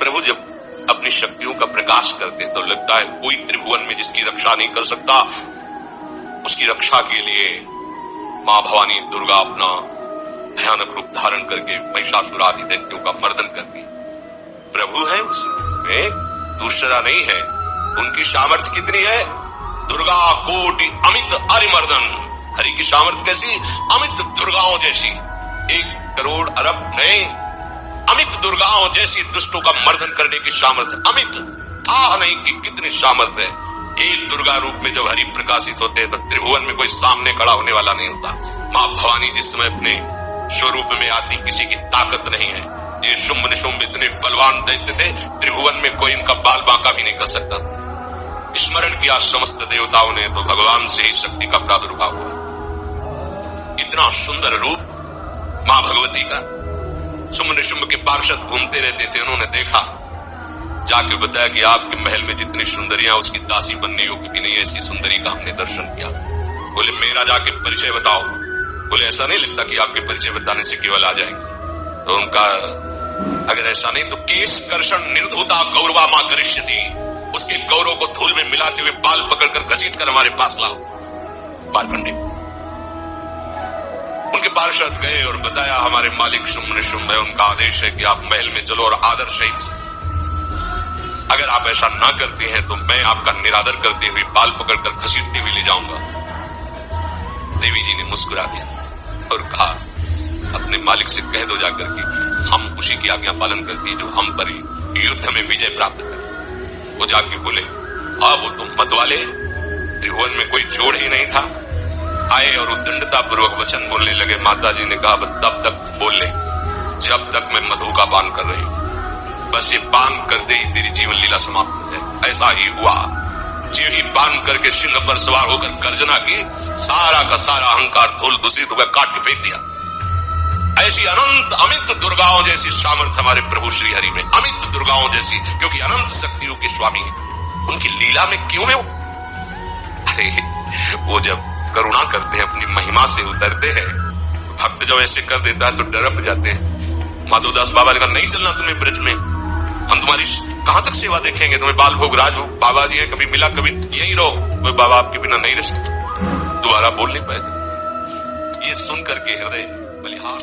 प्रभु जब अपनी शक्तियों का प्रकाश करते तो लगता है कोई त्रिभुवन में जिसकी रक्षा नहीं कर सकता, उसकी रक्षा के लिए मां भवानी दुर्गा अपना भयानक रूप धारण करके महिषासुर आदि दैत्यों का मर्दन करती। प्रभु है उसमें, दूसरा नहीं है। उनकी सामर्थ्य कितनी है? दुर्गा कोटि अमित अरिमर्दन। हरि की सामर्थ्य कैसी? अमित दुर्गाओं जैसी। 1 करोड़ अरब नहीं, अमित दुर्गाओं जैसी दुष्टों का मर्दन करने की सामर्थ्य। अमित था नहीं कि कितनी सामर्थ्य है। एक दुर्गा रूप में जब हरि प्रकाशित होते हैं तो त्रिभुवन में कोई सामने खड़ा होने वाला नहीं होता। मां भवानी जिस समय अपने स्वरूप में आती, किसी की ताकत नहीं है। ये शुंभ निशुंभ इतने बलवान दैत्य थे, त्रिभुवन में कोई इनका बाल बांका भी नहीं कर सकता। स्मरण किया समस्त देवताओं ने तो भगवान से ही शक्ति का प्रादुर्भाव हुआ। इतना सुंदर रूप मां भगवती का। शुंभ निशुंभ के पार्षद घूमते रहते थे, उन्होंने देखा, जाके बताया कि आपके महल में जितनी सुंदरियां उसकी दासी बनने योग्य भी नहीं, ऐसी सुंदरी का हमने दर्शन किया। बोले मेरा जाके परिचय बताओ। बोले ऐसा नहीं लगता कि आपके परिचय बताने से केवल आ जाएंगे। तो उनका अगर ऐसा नहीं तो केश कर्षण निर्धुता गौरवा मां करिष्यति, उसके गौरव को धूल में मिलाते हुए बाल पकड़कर घसीट कर हमारे पास लाओ। बारखंडी उनके पार्षद गए और बताया हमारे मालिक शुंभ निशुंभ है, उनका आदेश है कि आप महल में चलो और आदर सहित, अगर आप ऐसा ना करते हैं तो मैं आपका निरादर करते हुए बाल पकड़कर घसीटते हुए ले जाऊंगा। देवी जी ने मुस्कुरा दिया और कहा अपने मालिक से कह दो जाकर के हम उसी की आज्ञा पालन करती है जो हम पर युद्ध में विजय प्राप्त करे। वो जाके बोले हाँ वो तो मत वाले, त्रिभुवन में कोई जोड़ ही नहीं था। आए और उद्दंडता पूर्वक वचन बोलने लगे। माता जी ने कहा तब तक बोल ले जब तक मैं मधु का पान कर रही हूं, बस ये पान करते ही तेरी जीवन लीला समाप्त हो जाए। ऐसा ही हुआ। जो ही पान करके सिंह पर सवार होकर गर्जना की, सारा का सारा अहंकार धूल दूषित होकर काट के फेंक दिया। ऐसी अनंत अमित दुर्गाओं जैसी सामर्थ्य हमारे प्रभु श्री हरि में, अमित दुर्गाओं जैसी, क्योंकि अनंत शक्तियों के स्वामी है। उनकी लीला में क्यों है अरे वो जब करुणा करते हैं, अपनी महिमा से उतरते हैं, भक्त जब ऐसे कर देता है तो डरप जाते हैं। माधोदास बाबा ने कहा नहीं चलना तुम्हें ब्रज में, हम तुम्हारी कहां तक सेवा देखेंगे, तुम्हें बाल भोग राजभोग। बाबा जी है, कभी मिला कभी यही रहो। वो बाबा आपके बिना नहीं रह सकते, दोबारा बोल नहीं पाए। ये सुन करके हृदय बलिहार